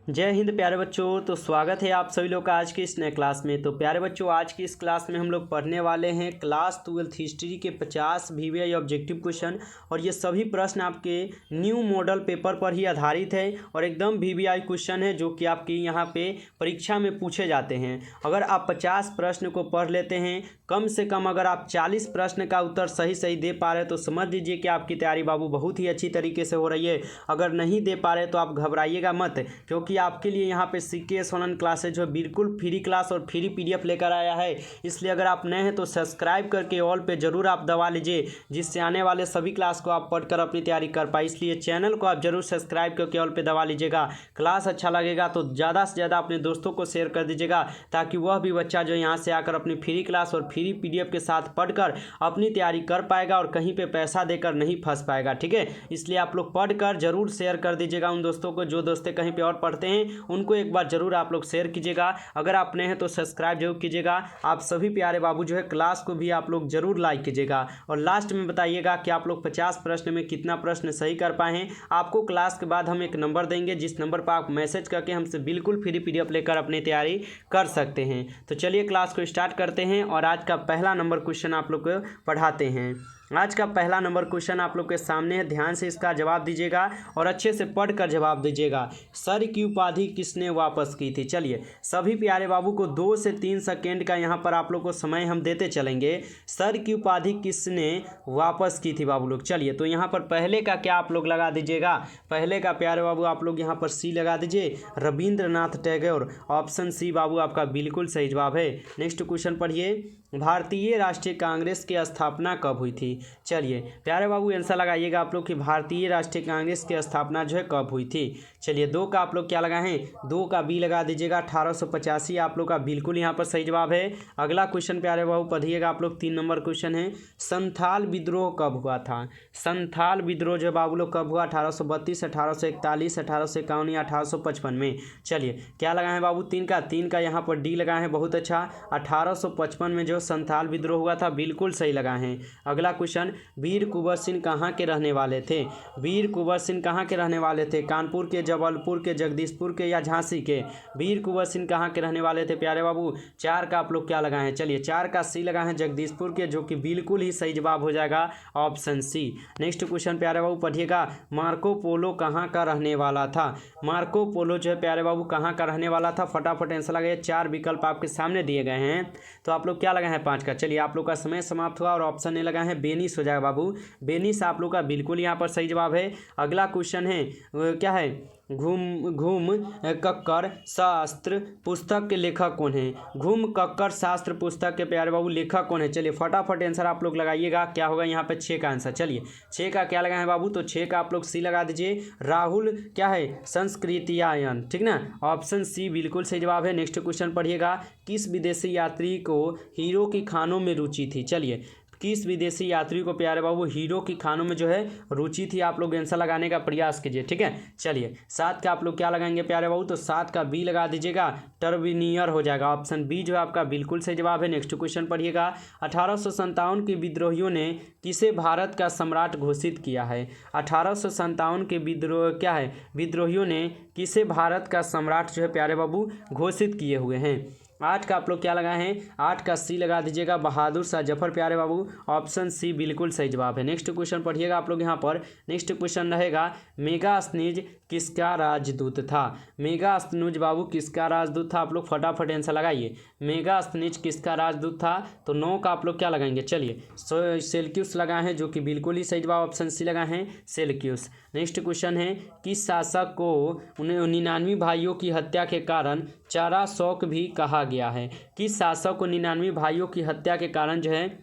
जय हिंद प्यारे बच्चों। तो स्वागत है आप सभी लोग का आज की इस नए क्लास में। तो प्यारे बच्चों, आज की इस क्लास में हम लोग पढ़ने वाले हैं क्लास 12 हिस्ट्री के 50 वीवीआई ऑब्जेक्टिव क्वेश्चन। और ये सभी प्रश्न आपके न्यू मॉडल पेपर पर ही आधारित है और एकदम वीवीआई क्वेश्चन है जो कि आपकी यहाँ पे परीक्षा में पूछे जाते हैं। अगर आप 50 प्रश्न को पढ़ लेते हैं, कम से कम अगर आप 40 प्रश्न का उत्तर सही सही दे पा रहे तो समझ लीजिए कि आपकी तैयारी बाबू बहुत ही अच्छी तरीके से हो रही है। अगर नहीं दे पा रहे तो आप घबराइएगा मत, क्योंकि आपके लिए यहाँ पे सीकेएस ऑनलाइन क्लासेज जो बिल्कुल फ्री क्लास और फ्री पीडीएफ लेकर आया है। इसलिए अगर आप नए हैं तो सब्सक्राइब करके ऑल पे जरूर आप दबा लीजिए, जिससे आने वाले सभी क्लास को आप पढ़कर अपनी तैयारी कर पाए। इसलिए चैनल को आप जरूर सब्सक्राइब करके ऑल पे दबा लीजिएगा। क्लास अच्छा लगेगा तो ज़्यादा से ज़्यादा अपने दोस्तों को शेयर कर दीजिएगा, ताकि वह भी बच्चा जो यहाँ से आकर अपनी फ्री क्लास और फ्री पीडीएफ के साथ पढ़कर अपनी तैयारी कर पाएगा और कहीं पे पैसा देकर नहीं फंस पाएगा। ठीक है, इसलिए आप लोग पढ़कर जरूर शेयर कर दीजिएगा उन दोस्तों को जो दोस्तें कहीं पे और पढ़ते हैं, उनको एक बार जरूर आप लोग शेयर कीजिएगा। अगर आप नए हैं तो सब्सक्राइब जरूर कीजिएगा। आप सभी प्यारे बाबू जो है क्लास को भी आप लोग जरूर लाइक कीजिएगा और लास्ट में बताइएगा कि आप लोग 50 प्रश्न में कितना प्रश्न सही कर पाए हैं। आपको क्लास के बाद हम एक नंबर देंगे, जिस नंबर पर आप मैसेज करके हमसे बिल्कुल फ्री पीडीएफ लेकर अपनी तैयारी कर सकते हैं। तो चलिए क्लास को स्टार्ट करते हैं और आज का पहला नंबर क्वेश्चन आप लोग को पढ़ाते हैं। आज का पहला नंबर क्वेश्चन आप लोग के सामने है, ध्यान से इसका जवाब दीजिएगा और अच्छे से पढ़कर जवाब दीजिएगा। सर की उपाधि किसने वापस की थी? चलिए सभी प्यारे बाबू को 2 से 3 सेकेंड का यहाँ पर आप लोग को समय हम देते चलेंगे। सर की उपाधि किसने वापस की थी बाबू लोग? चलिए तो यहाँ पर पहले का क्या आप लोग लगा दीजिएगा? पहले का प्यारे बाबू आप लोग यहाँ पर सी लगा दीजिए, रविंद्रनाथ टैगोर। ऑप्शन सी बाबू आपका बिल्कुल सही जवाब है। नेक्स्ट क्वेश्चन पढ़िए, भारतीय राष्ट्रीय कांग्रेस की स्थापना कब हुई थी? चलिए प्यारे बाबू आंसर लगाइएगा आप लोग कि भारतीय राष्ट्रीय कांग्रेस की स्थापना जो है कब हुई थी। चलिए 2 का आप लोग क्या लगाएं? 2 का बी लगा दीजिएगा, 1885 आप लोग का बिल्कुल यहाँ पर सही जवाब है। अगला क्वेश्चन प्यारे बाबू पढ़िएगा आप लोग, 3 नंबर क्वेश्चन है, संथाल विद्रोह कब हुआ था? संथाल विद्रोह जो बाबू लोग कब हुआ? 1832, 1841, 1851 या 1855 में? चलिए क्या लगाए हैं बाबू? 3 का यहाँ पर डी लगाए हैं, बहुत अच्छा। 1855 में जो संथाल विद्रोह हुआ था, बिल्कुल सही लगाए हैं। अगला क्वेश्चन, वीर कुंवर सिंह कहाँ के रहने वाले थे? वीर कुंवर सिंह कहाँ के रहने वाले थे? कानपुर के, जबलपुर के, जगदीशपुर के या झांसी के? वीर कुंवर सिंह कहाँ के रहने वाले थे प्यारे बाबू? 4 का आप लोग क्या लगाए हैं? चलिए 4 का सी लगाए हैं, जगदीशपुर के, जो कि बिल्कुल ही सही जवाब हो जाएगा, ऑप्शन सी। नेक्स्ट क्वेश्चन प्यारे बाबू पढ़िएगा, मार्को पोलो कहाँ का रहने वाला था? मार्को पोलो जो है प्यारे बाबू कहाँ का रहने वाला था? फटाफट आंसर लगाइए। 4 विकल्प आपके सामने दिए गए हैं, तो आप लोग क्या लगाए हैं? 5 का। चलिए आप लोग का समय समाप्त हुआ और ऑप्शन ए लगाए हैं, बेनिस हो जाएगा बाबू। बेनिस आप लोग का बिल्कुल यहाँ पर सही जवाब है। अगला क्वेश्चन है, क्या है? घूम कक्कर शास्त्र पुस्तक के लेखक कौन है? घूम कक्कर शास्त्र पुस्तक के प्यारे बाबू लेखक कौन है? चलिए फटाफट आंसर आप लोग लगाइएगा, क्या होगा यहाँ पे? 6 का आंसर। चलिए 6 का क्या लगाए हैं बाबू? तो 6 का आप लोग सी लगा दीजिए, राहुल क्या है? संस्कृतियायन, ठीक ना, ऑप्शन सी बिल्कुल सही जवाब है। नेक्स्ट क्वेश्चन पढ़िएगा, किस विदेशी यात्री को हीरो की खानों में रुचि थी? चलिए किस विदेशी यात्री को प्यारे बाबू हीरो की खानों में जो है रुचि थी? आप लोग आंसर लगाने का प्रयास कीजिए, ठीक है। चलिए 7 का आप लोग क्या लगाएंगे प्यारे बाबू? तो 7 का बी लगा दीजिएगा, टर्बिनियर हो जाएगा, ऑप्शन बी जो है आपका बिल्कुल सही जवाब है। नेक्स्ट क्वेश्चन पढ़िएगा, 1857 के विद्रोहियों ने किसे भारत का सम्राट घोषित किया है? 1857 के विद्रोह क्या है? विद्रोहियों ने किसे भारत का सम्राट जो है प्यारे बाबू घोषित किए हुए हैं? 8 का आप लोग क्या लगाए हैं? 8 का सी लगा दीजिएगा, बहादुर शाह जफर प्यारे बाबू, ऑप्शन सी बिल्कुल सही जवाब है। नेक्स्ट क्वेश्चन पढ़िएगा आप लोग यहाँ पर। नेक्स्ट क्वेश्चन रहेगा, मेगास्थनीज किसका राजदूत था? मेगास्थनीज बाबू किसका राजदूत था? आप लोग फटाफट आंसर लगाइए, मेगास्थनीज किसका राजदूत था? तो 9 का आप लोग क्या लगाएंगे? चलिए सेल्यूकस लगाए हैं, जो कि बिल्कुल ही सही जवाब, ऑप्शन सी लगाए हैं, सेल्यूकस। नेक्स्ट क्वेश्चन है, किस शासक को 99 भाइयों की हत्या के कारण चारा शौक भी कहा गया है? किस शासक को 99 भाइयों की हत्या के कारण जो है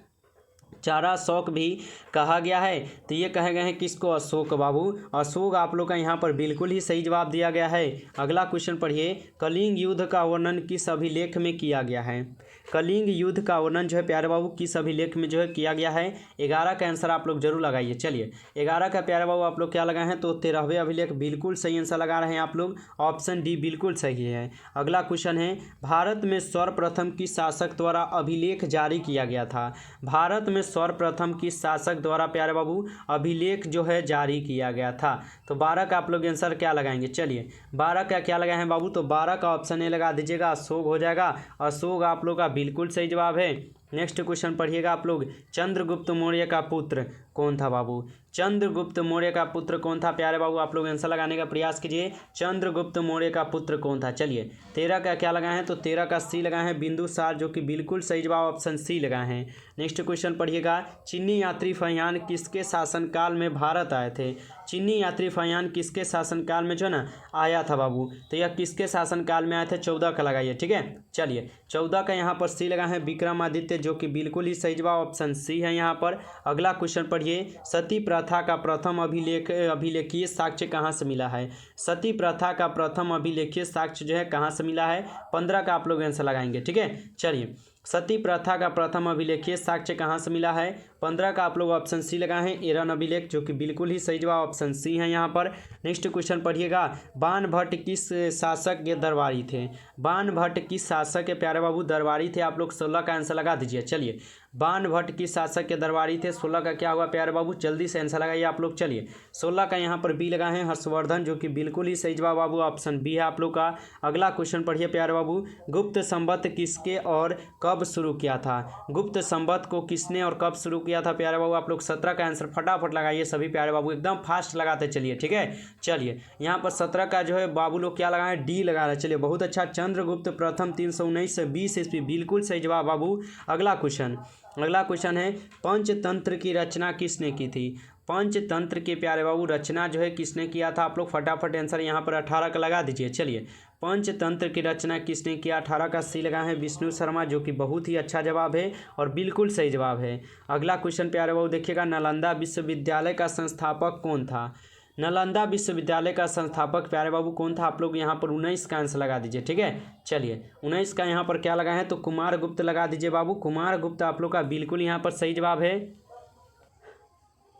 चारा शौक भी कहा गया है? तो ये कहे गए हैं किसको? अशोक बाबू। अशोक आप लोग का यहाँ पर बिल्कुल ही सही जवाब दिया गया है। अगला क्वेश्चन पढ़िए, कलिंग युद्ध का वर्णन किस अभिलेख में किया गया है? कलिंग युद्ध का वर्णन जो है प्यारे बाबू किस अभिलेख में जो है किया गया है? 11 का आंसर आप लोग जरूर लगाइए। चलिए 11 का प्यारे बाबू आप लोग क्या लगाए हैं? तो 13वें अभिलेख, बिल्कुल सही आंसर लगा रहे हैं आप लोग, ऑप्शन डी बिल्कुल सही है। अगला क्वेश्चन है, भारत में सर्वप्रथम किस शासक द्वारा अभिलेख जारी किया गया था? भारत में सर्वप्रथम किस शासक द्वारा प्यारे बाबू अभिलेख जो है जारी किया गया था? तो 12 का आप लोग आंसर क्या लगाएंगे? चलिए 12 का क्या लगाए हैं बाबू? तो 12 का ऑप्शन ए लगा दीजिएगा, अशोक हो जाएगा। अशोक आप लोग का बिल्कुल सही जवाब है। नेक्स्ट क्वेश्चन पढ़िएगा आप लोग, चंद्रगुप्त मौर्य का पुत्र कौन था बाबू? चंद्रगुप्त मौर्य का पुत्र कौन था प्यारे बाबू? आप लोग आंसर लगाने का प्रयास कीजिए। चंद्रगुप्त मौर्य का पुत्र कौन था? चलिए 13 का क्या लगाए हैं? तो 13 का सी लगाए हैं, बिंदुसार, जो कि बिल्कुल सही जवाब ऑप्शन सी लगाए हैं। नेक्स्ट क्वेश्चन पढ़िएगा, चीनी यात्री फहियान किसके शासनकाल में भारत आए थे? चीनी यात्री फहियान किसके शासनकाल में जो है ना आया था बाबू? तो यह किसके शासनकाल में आए थे? 14 का लगाइए, ठीक है। चलिए 14 का यहाँ पर सी लगा है, विक्रमादित्य, जो कि बिल्कुल ही सही जवाब ऑप्शन सी है यहाँ पर। अगला क्वेश्चन पढ़िए, सती प्रथा का प्रथम अभिलेखीय साक्ष्य कहाँ से मिला है? सती प्रथा का प्रथम अभिलेखीय साक्ष्य जो है कहाँ से मिला है? 15 का आप लोग आंसर लगाएंगे, ठीक है। चलिए सती प्रथा का प्रथम अभिलेखीय साक्ष्य कहाँ से मिला है? 15 का आप लोग ऑप्शन सी लगाए हैं, एरन अभिलेख, जो कि बिल्कुल ही सही जवाब ऑप्शन सी है यहाँ पर। नेक्स्ट क्वेश्चन पढ़िएगा, बाण भट्ट किस शासक के दरबारी थे? बाण भट्ट किस शासक के प्यारे बाबू दरबारी थे? आप लोग 16 का आंसर लगा दीजिए। चलिए बाण भट्ट किस शासक के दरबारी थे? 16 का क्या हुआ प्यारे बाबू? जल्दी से आंसर लगाइए आप लोग। चलिए 16 का यहाँ पर बी लगा है, हर्षवर्धन, जो कि बिल्कुल ही सही जवाब बाबू ऑप्शन बी है आप लोग का। अगला क्वेश्चन पढ़िए प्यारे बाबू, गुप्त संवत किसके और कब शुरू किया था? गुप्त संवत को किसने और कब शुरू किया था प्यारे बाबू? आप लोग 17 का आंसर फटाफट लगाइए सभी प्यारे बाबू, एकदम फास्ट लगाते चलिए, ठीक है। चलिए यहाँ पर 17 का जो है बाबू लोग क्या लगाए? डी लगा रहे हैं। चलिए बहुत अच्छा, चंद्रगुप्त प्रथम 319 से 20 ईस्वी, बिल्कुल सही जवाब बाबू। अगला क्वेश्चन है, पंचतंत्र की रचना किसने की थी? पंचतंत्र के प्यारे बाबू रचना जो है किसने किया था? आप लोग फटाफट आंसर यहाँ पर 18 का लगा दीजिए। चलिए पंचतंत्र की रचना किसने किया? 18 का सी लगा है, विष्णु शर्मा, जो कि बहुत ही अच्छा जवाब है और बिल्कुल सही जवाब है। अगला क्वेश्चन प्यारे बाबू देखिएगा, नालंदा विश्वविद्यालय का संस्थापक कौन था? नालंदा विश्वविद्यालय का संस्थापक प्यारे बाबू कौन था? आप लोग यहाँ पर 19 का आंसर लगा दीजिए, ठीक है। चलिए 19 का यहाँ पर क्या लगा है? तो कुमार गुप्त लगा दीजिए बाबू। कुमार गुप्त आप लोग का बिल्कुल यहाँ पर सही जवाब है।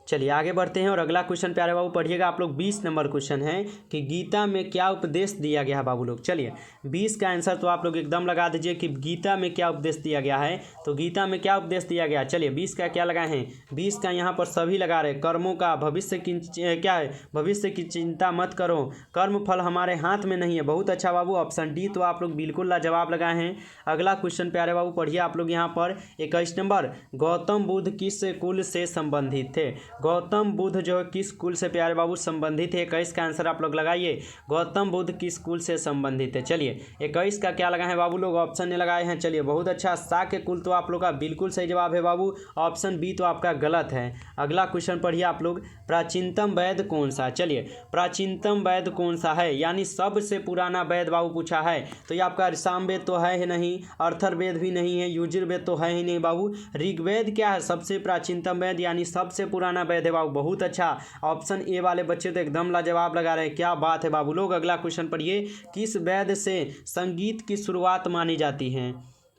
चलिए आगे बढ़ते हैं और अगला क्वेश्चन प्यारे बाबू पढ़िएगा आप लोग। 20 नंबर क्वेश्चन है कि गीता में क्या उपदेश दिया गया है बाबू लोग? चलिए 20 का आंसर तो आप लोग एकदम लगा दीजिए कि गीता में क्या उपदेश दिया गया है। तो गीता में क्या उपदेश दिया गया? चलिए 20 का क्या लगाए हैं? 20 का यहाँ पर सभी लगा रहे, कर्मों का, भविष्य की क्या है? भविष्य की चिंता मत करो, कर्म फल हमारे हाथ में नहीं है। बहुत अच्छा बाबू, ऑप्शन डी तो आप लोग बिल्कुल लाजवाब लगाए हैं। अगला क्वेश्चन प्यारे बाबू पढ़िए आप लोग यहाँ पर 21 नंबर, गौतम बुद्ध किस कुल से संबंधित थे? गौतम बुद्ध जो है किस कुल से प्यारे बाबू संबंधित है? 21 का आंसर आप लोग लगाइए, गौतम बुद्ध किस कुल से संबंधित है? चलिए 21 का क्या लगाए हैं बाबू लोग? ऑप्शन ने लगाए हैं। चलिए बहुत अच्छा, शाक्य कुल तो आप लोग का बिल्कुल सही जवाब है बाबू, ऑप्शन बी तो आपका गलत है। अगला क्वेश्चन पढ़िए आप लोग, प्राचीनतम वेद कौन सा? चलिए प्राचीनतम वेद कौन सा है, यानी सबसे पुराना वेद बाबू पूछा है। तो ये आपका सामवेद तो है ही नहीं, अर्थर्वेद भी नहीं है, यजुर्वेद तो है ही नहीं बाबू। ऋग्वेद क्या है? सबसे प्राचीनतम वेद यानी सबसे पुराना वेद है बाबू। बहुत अच्छा, ऑप्शन ए वाले बच्चे तो एकदम लाजवाब लगा रहे हैं, क्या बात है बाबू लोग। अगला क्वेश्चन पढ़िए, किस वेद से संगीत की शुरुआत मानी जाती है?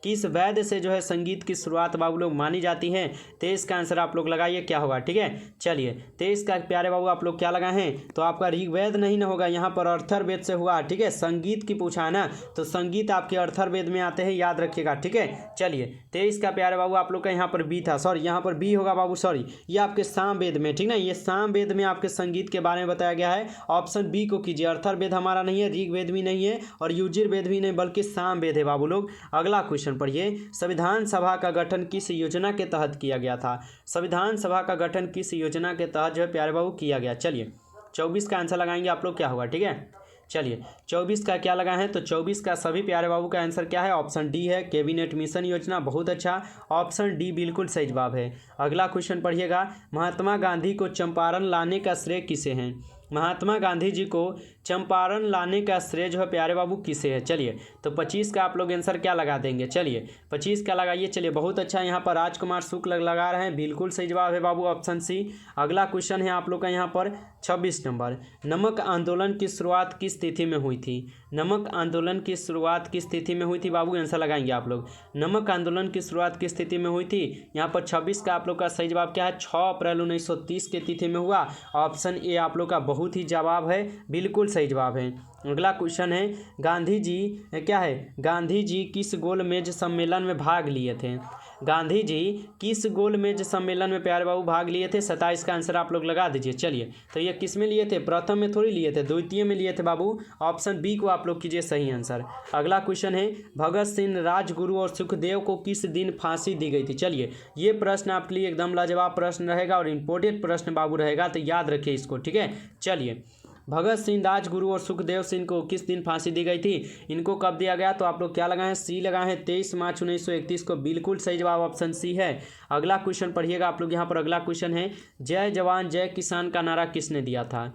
किस वेद से जो है संगीत की शुरुआत बाबू लोग मानी जाती है? 23 का आंसर आप लोग लगाइए क्या होगा, ठीक है। चलिए 23 का प्यारे बाबू आप लोग क्या लगाए हैं? तो आपका ऋग्वेद नहीं ना होगा, यहाँ पर अर्थर्वेद से हुआ, ठीक है। संगीत की पूछा है ना, तो संगीत आपके अर्थर्वेद में आते हैं, याद रखिएगा, ठीक है। चलिए 23 का प्यारे बाबू आप लोग का यहाँ पर बी था, सॉरी यहाँ पर बी होगा बाबू, सॉरी ये आपके सामवेद में, ठीक ना, ये सामवेद में आपके संगीत के बारे में बताया गया है। ऑप्शन बी को कीजिए, अर्थर्वेद हमारा नहीं है, ऋग्वेद भी नहीं है और यजुर्वेद भी नहीं, बल्कि सामवेद है बाबू लोग। अगला क्वेश्चन पढ़िए, संविधान सभा का गठन किस योजना के तहत किया गया था? संविधान सभा का गठन किस योजना के तहत जो है प्यारे बाबू किया गया? चलिए 24 का आंसर लगाएंगे आप लोग क्या होगा, ठीक है। चलिए 24 का क्या लगा है? तो 24 का सभी प्यारे बाबू का आंसर क्या है? ऑप्शन डी है, कैबिनेट मिशन योजना। बहुत अच्छा, ऑप्शन डी बिल्कुल सही जवाब है। अगला क्वेश्चन पढ़िएगा, महात्मा गांधी को चंपारण लाने का श्रेय किसे है? महात्मा गांधी जी को चंपारण लाने का श्रेय जो है प्यारे बाबू किसे है? चलिए तो 25 का आप लोग आंसर क्या लगा देंगे? चलिए 25 का लगाइए। चलिए बहुत अच्छा, यहाँ पर राजकुमार शुक्ल लगा रहे हैं, बिल्कुल सही जवाब है बाबू, ऑप्शन सी। अगला क्वेश्चन है आप लोग का यहाँ पर 26 नंबर, नमक आंदोलन की शुरुआत किस तिथि में हुई थी? नमक आंदोलन की शुरुआत किस तिथि में हुई थी बाबू? आंसर लगाएंगे आप लोग। नमक आंदोलन की शुरुआत किस तिथि में हुई थी? यहाँ पर 26 का आप लोग का सही जवाब क्या है? 6 अप्रैल 1930 के तिथि में हुआ। ऑप्शन ए आप लोग का बहुत ही जवाब है, बिल्कुल सही जवाब है। अगला क्वेश्चन है, गांधी जी क्या है? गांधी जी किस गोलमेज सम्मेलन में भाग लिए थे? गांधी जी किस गोलमेज सम्मेलन में प्यारे बाबू भाग लिए थे? 27 का आंसर आप लोग लगा दीजिए। चलिए, तो ये किस में लिए थे? प्रथम में थोड़ी लिए थे, द्वितीय में लिए थे बाबू। ऑप्शन बी को आप लोग कीजिए सही आंसर। अगला क्वेश्चन है, भगत सिंह, राजगुरु और सुखदेव को किस दिन फांसी दी गई थी? चलिए, ये प्रश्न आपके लिए एकदम लाजवाब प्रश्न रहेगा और इंपॉर्टेंट प्रश्न बाबू रहेगा, तो याद रखिए इसको, ठीक है। चलिए, भगत सिंह, राजगुरु और सुखदेव सिंह को किस दिन फांसी दी गई थी? इनको कब दिया गया? तो आप लोग क्या लगाएं? सी लगाएं। 23 मार्च 1931 को बिल्कुल सही जवाब ऑप्शन सी है। अगला क्वेश्चन पढ़िएगा आप लोग। यहाँ पर अगला क्वेश्चन है, जय जवान जय किसान का नारा किसने दिया था?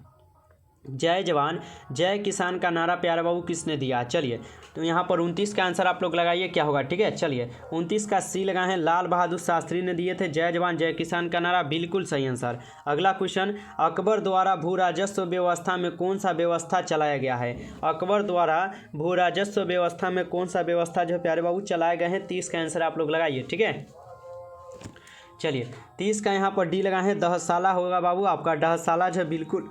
जय जवान जय किसान का नारा प्यारे बाबू किसने दिया? चलिए, तो यहाँ पर 29 का आंसर आप लोग लगाइए क्या होगा, ठीक है। चलिए, 29 का सी लगाए हैं, लाल बहादुर शास्त्री ने दिए थे जय जवान जय किसान का नारा, बिल्कुल सही आंसर। अगला क्वेश्चन, अकबर द्वारा भू राजस्व व्यवस्था में कौन सा व्यवस्था चलाया गया है? अकबर द्वारा भू राजस्व व्यवस्था में कौन सा व्यवस्था जो प्यारे बाबू चलाए गए हैं? 30 का आंसर आप लोग लगाइए, ठीक है। चलिए, 30 का यहाँ पर डी लगाए हैं, दहशाला होगा बाबू आपका। दहशाला जो है बिल्कुल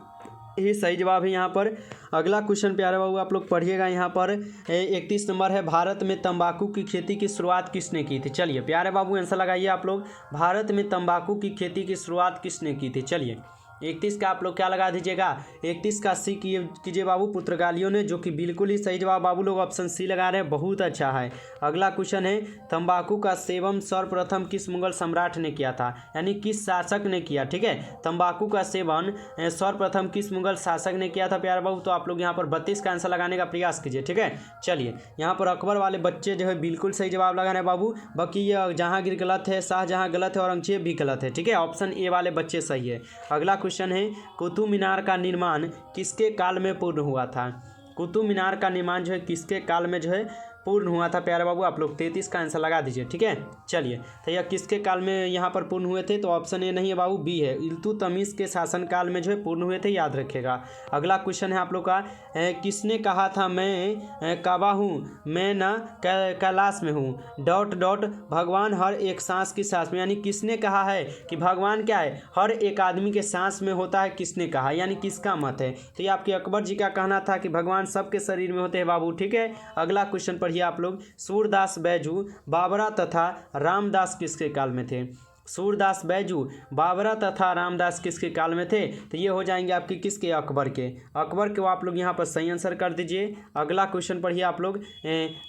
ही सही जवाब है यहाँ पर। अगला क्वेश्चन प्यारे बाबू आप लोग पढ़िएगा। यहाँ पर 31 नंबर है, भारत में तंबाकू की खेती की शुरुआत किसने की थी? चलिए प्यारे बाबू आंसर लगाइए आप लोग, भारत में तंबाकू की खेती की शुरुआत किसने की थी? चलिए, 31 का आप लोग क्या लगा दीजिएगा? 31 का सी कीजिए बाबू, पुर्तगालियों ने, जो कि बिल्कुल ही सही जवाब बाबू लोग ऑप्शन सी लगा रहे हैं, बहुत अच्छा है। अगला क्वेश्चन है, तंबाकू का सेवन सर्वप्रथम किस मुगल सम्राट ने किया था? यानी किस शासक ने किया, ठीक है। तंबाकू का सेवन सर्वप्रथम किस मुगल शासक ने किया था प्यारे बाबू? तो आप लोग यहाँ पर 32 का आंसर लगाने का प्रयास कीजिए, ठीक है। चलिए, यहाँ पर अकबर वाले बच्चे जो है बिल्कुल सही जवाब लगा रहे हैं बाबू, बाकी ये जहांगीर गलत है, शाहजहां गलत है, औरंगजेब भी गलत है, ठीक है। ऑप्शन ए वाले बच्चे सही है। अगला क्वेश्चन है, कुतुब मीनार का निर्माण किसके काल में पूर्ण हुआ था? कुतुब मीनार का निर्माण जो है किसके काल में जो है पूर्ण हुआ था प्यारे बाबू? आप लोग 33 का आंसर लगा दीजिए, ठीक है। चलिए, तो यह किसके काल में यहाँ पर पूर्ण हुए थे? तो ऑप्शन ए नहीं है बाबू, बी है, इल्तुतमिश के शासनकाल में जो है पूर्ण हुए थे, याद रखिएगा। अगला क्वेश्चन है आप लोग का, किसने कहा था मैं काबा हूँ, मैं ना कैलाश में हूँ, डॉट डॉट, भगवान हर एक सांस की सांस में, यानी किसने कहा है कि भगवान क्या है? हर एक आदमी के सांस में होता है, किसने कहा, यानी किसका मत है? तो ये आपके अकबर जी का कहना था कि भगवान सबके शरीर में होते हैं बाबू, ठीक है। अगला क्वेश्चन पढ़िए आप लोग, सूरदास, बैजू, बाबरा तथा रामदास किसके काल में थे? सूरदास, बैजू, बाबरा तथा रामदास किसके काल में थे? तो ये हो जाएंगे आपके किसके? अकबर के। अकबर के आप लोग यहाँ पर सही आंसर कर दीजिए। अगला क्वेश्चन पढ़िए आप लोग।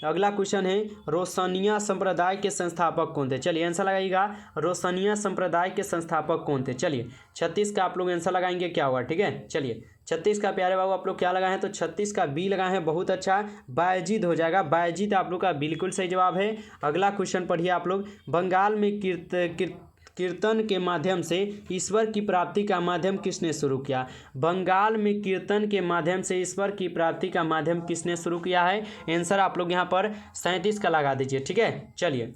अगला क्वेश्चन है, रोशनिया संप्रदाय के संस्थापक कौन थे? चलिए आंसर लगाइएगा, रोशनिया संप्रदाय के संस्थापक कौन थे? चलिए, 36 का आप लोग आंसर लगाएंगे क्या हुआ, ठीक है। चलिए, 36 का प्यारे बाबू आप लोग क्या लगाए हैं? तो 36 का बी लगाए हैं, बहुत अच्छा, बायजीद हो जाएगा। बायजीद आप लोग का बिल्कुल सही जवाब है। अगला क्वेश्चन पढ़िए आप लोग, बंगाल में कीर्तन के माध्यम से ईश्वर की प्राप्ति का माध्यम किसने शुरू किया? बंगाल में कीर्तन के माध्यम से ईश्वर की प्राप्ति का माध्यम किसने शुरू किया है? आंसर आप लोग यहाँ पर 37 का लगा दीजिए, ठीक है। चलिए,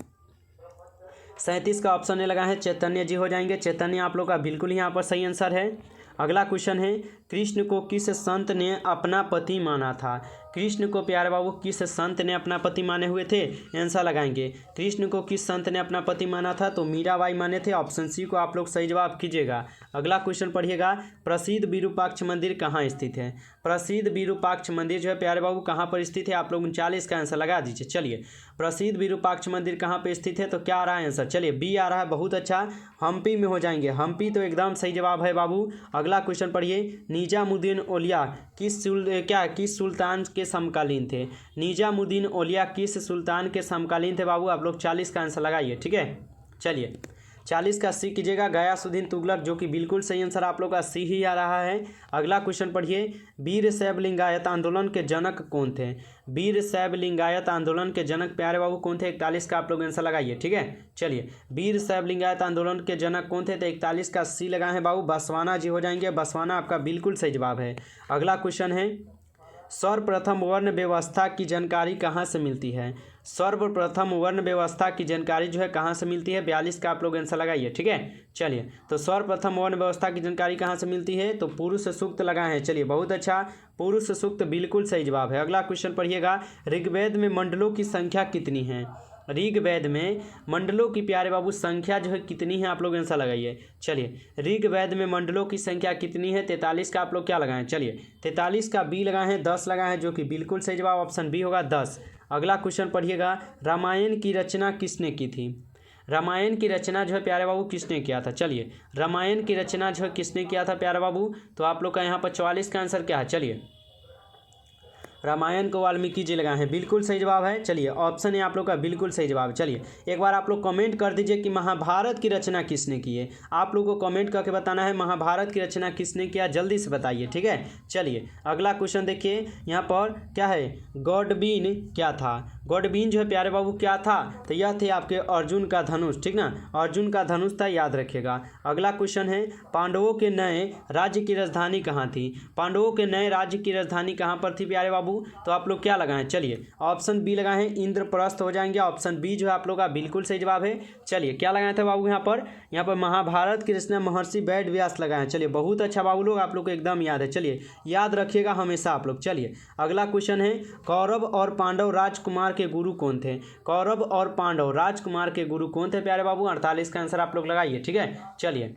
37 का ऑप्शन ए लगा है, चैतन्य जी हो जाएंगे। चैतन्य आप लोग का बिल्कुल यहाँ पर सही आंसर है। अगला क्वेश्चन है, कृष्ण को किस संत ने अपना पति माना था? कृष्ण को प्यारे बाबू किस संत ने अपना पति माने हुए थे? आंसर लगाएंगे, कृष्ण को किस संत ने अपना पति माना था? तो मीराबाई माने थे। ऑप्शन सी को आप लोग सही जवाब कीजिएगा। अगला क्वेश्चन पढ़िएगा, प्रसिद्ध विरूपाक्ष मंदिर कहाँ स्थित है? प्रसिद्ध विरूपाक्ष मंदिर जो है प्यारे बाबू कहाँ पर स्थित है? आप लोग 39 का आंसर लगा दीजिए। चलिए, प्रसिद्ध विरूपाक्ष मंदिर कहाँ पर स्थित है? तो क्या आ रहा है आंसर? चलिए, बी आ रहा है, बहुत अच्छा, हम्पी में हो जाएंगे। हम्पी तो एकदम सही जवाब है बाबू। अगला क्वेश्चन पढ़िए, निजामुद्दीन औलिया किस सुल्तान के समकालीन थे? निजामुद्दीन औलिया किस सुल्तान के समकालीन थे बाबू? आप लोग 40 का आंसर लगाइए, ठीक है। चलिए, 40 का सी कीजिएगा, गयासुद्दीन तुगलक, जो कि बिल्कुल सही आंसर आप लोग का सी ही आ रहा है। अगला क्वेश्चन पढ़िए, वीर शैव लिंगायत आंदोलन के जनक कौन थे? वीर शैव लिंगायत आंदोलन के जनक प्यारे बाबू कौन थे? 41 का आप लोग आंसर लगाइए, ठीक है। चलिए, वीर शैव लिंगायत आंदोलन के जनक कौन थे? तो 41 का सी लगाए हैं बाबू, बसवाना जी हो जाएंगे। बसवाना आपका बिल्कुल सही जवाब है। अगला क्वेश्चन है, सर्वप्रथम वर्ण व्यवस्था की जानकारी कहाँ से मिलती है? सर्वप्रथम वर्ण व्यवस्था की जानकारी जो है कहाँ से मिलती है? 42 का आप लोग आंसर लगाइए, ठीक है। चलिए, तो सर्वप्रथम वर्ण व्यवस्था की जानकारी कहाँ से मिलती है? तो पुरुष सूक्त लगाए हैं। चलिए, बहुत अच्छा, पुरुष सूक्त बिल्कुल सही जवाब है। अगला क्वेश्चन पढ़िएगा, ऋग्वेद में मंडलों की संख्या कितनी है? ऋग्वेद में मंडलों की प्यारे बाबू संख्या जो है कितनी है? आप लोग आंसर लगाइए। चलिए, ऋग्वेद में मंडलों की संख्या कितनी है? 43 का आप लोग क्या लगाएं? चलिए, 43 का बी लगाए हैं, 10 लगाए हैं, जो कि बिल्कुल सही जवाब ऑप्शन बी होगा, 10। अगला क्वेश्चन पढ़िएगा, रामायण की रचना किसने की थी? रामायण की रचना जो है प्यारे बाबू किसने किया था? चलिए, रामायण की रचना जो है किसने किया था प्यारे बाबू? तो आप लोग का यहाँ पर 44 का आंसर क्या है? चलिए, रामायण को वाल्मीकि जी लगाए हैं, बिल्कुल सही जवाब है। चलिए, ऑप्शन है आप लोग का बिल्कुल सही जवाब है। चलिए, एक बार आप लोग कमेंट कर दीजिए कि महाभारत की रचना किसने की है। आप लोग को कमेंट करके बताना है महाभारत की रचना किसने किया, जल्दी से बताइए, ठीक है। चलिए, अगला क्वेश्चन देखिए, यहाँ पर क्या है, गॉडविन क्या था? गॉडविन जो है प्यारे बाबू क्या था? तो यह थे आपके अर्जुन का धनुष, ठीक ना, अर्जुन का धनुष था, याद रखिएगा। अगला क्वेश्चन है, पांडवों के नए राज्य की राजधानी कहाँ थी? पांडवों के नए राज्य की राजधानी कहाँ पर थी प्यारे बाबू? तो आप लोग क्या लगाएं? चलिए, ऑप्शन बी लगाएं, इंद्रप्रस्थ हो जाएंगे। ऑप्शन बी जो है आप लोग का बिल्कुल सही जवाब है। चलिए, क्या लगाए थे बाबू यहाँ पर महाभारत की रचना महर्षि वेद व्यास लगाए। चलिए, बहुत अच्छा बाबू लोग, आप लोग को एकदम याद है। चलिए, याद रखिएगा हमेशा आप लोग। चलिए, अगला क्वेश्चन है, कौरव और पांडव राजकुमार के गुरु कौन थे? कौरव और पांडव राजकुमार के गुरु कौन थे प्यारे बाबू? 48 का आंसर आप लोग लगाइए, ठीक है। चलिए,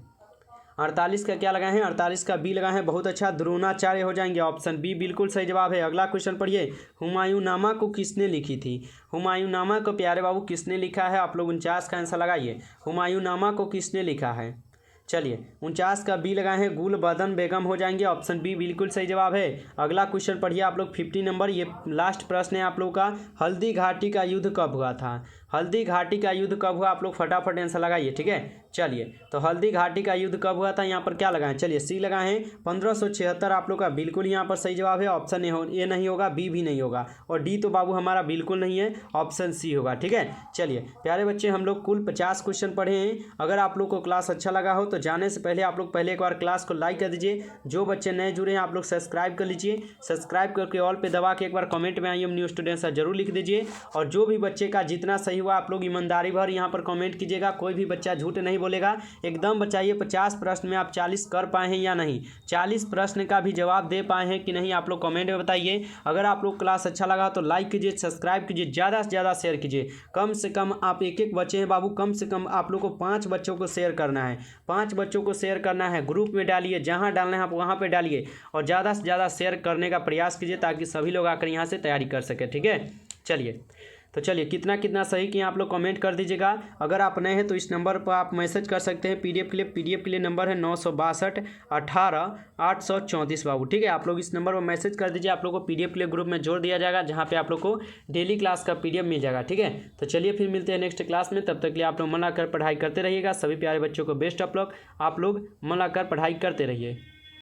48 का क्या लगाए हैं? 48 का बी लगाए हैं, बहुत अच्छा, द्रोणाचार्य हो जाएंगे। ऑप्शन बी बिल्कुल सही जवाब है। अगला क्वेश्चन पढ़िए, हुमायूंनामा को किसने लिखी थी? हुमायूंनामा को प्यारे बाबू किसने लिखा है? आप लोग 49 का आंसर लगाइए, हुमायूंनामा को किसने लिखा है? चलिए, 49 का बी लगाए हैं, गुलबदन बेगम हो जाएंगे। ऑप्शन बी बिल्कुल सही जवाब है। अगला क्वेश्चन पढ़िए आप लोग, 50 नंबर, ये लास्ट प्रश्न है आप लोग का, हल्दी घाटी का युद्ध कब हुआ था? हल्दी घाटी का युद्ध कब हुआ? आप लोग फटाफट आंसर लगाइए, ठीक है। चलिए, तो हल्दी घाटी का युद्ध कब हुआ था? यहाँ पर क्या लगाएं? चलिए, सी लगाए हैं, 1576 आप लोग का बिल्कुल यहाँ पर सही जवाब है। ऑप्शन ए नहीं होगा, बी भी नहीं होगा, और डी तो बाबू हमारा बिल्कुल नहीं है, ऑप्शन सी होगा, ठीक है। चलिए प्यारे बच्चे, हम लोग कुल 50 क्वेश्चन पढ़े हैं। अगर आप लोग को क्लास अच्छा लगा हो तो जाने से पहले आप लोग पहले एक बार क्लास को लाइक कर दीजिए। जो बच्चे नए जुड़े हैं आप लोग सब्सक्राइब कर लीजिए, सब्सक्राइब करके ऑल पे दबा के एक बार कमेंट में I am new student sir जरूर लिख दीजिए। और जो भी बच्चे का जितना सही हुआ आप लोग ईमानदारी भर यहाँ पर कमेंट कीजिएगा, कोई भी बच्चा झूठ नहीं बोलेगा, एकदम बताइए 50 प्रश्न में आप 40 कर पाए हैं या नहीं, 40 प्रश्न का भी जवाब दे पाए हैं कि नहीं, आप लोग कमेंट में बताइए। अगर आप लोग क्लास अच्छा लगा तो लाइक कीजिए, सब्सक्राइब कीजिए, ज़्यादा से ज़्यादा शेयर कीजिए। कम से कम आप एक बच्चे हैं बाबू, कम से कम आप लोग को 5 बच्चों को शेयर करना है, 5 बच्चों को शेयर करना है। ग्रुप में डालिए, जहाँ डालना है आप वहाँ पर डालिए, और ज़्यादा से ज़्यादा शेयर करने का प्रयास कीजिए ताकि सभी लोग आकर यहाँ से तैयारी कर सके, ठीक है। चलिए, तो चलिए कितना कितना सही किया आप लोग कमेंट कर दीजिएगा। अगर आप नए हैं तो इस नंबर पर आप मैसेज कर सकते हैं पीडीएफ के लिए नंबर है 962 18 834 बाबू, ठीक है। आप लोग इस नंबर पर मैसेज कर दीजिए, आप लोग को पीडीएफ के लिए ग्रुप में जोड़ दिया जाएगा, जहाँ पे आप लोग को डेली क्लास का पीडीएफ मिल जाएगा, ठीक है। तो चलिए फिर मिलते हैं नेक्स्ट क्लास में, तब तक के लिए आप लोग मन लगाकर पढ़ाई करते रहिएगा। सभी प्यारे बच्चों को बेस्ट ऑफ लक, आप लोग मन लगाकर पढ़ाई करते रहिए।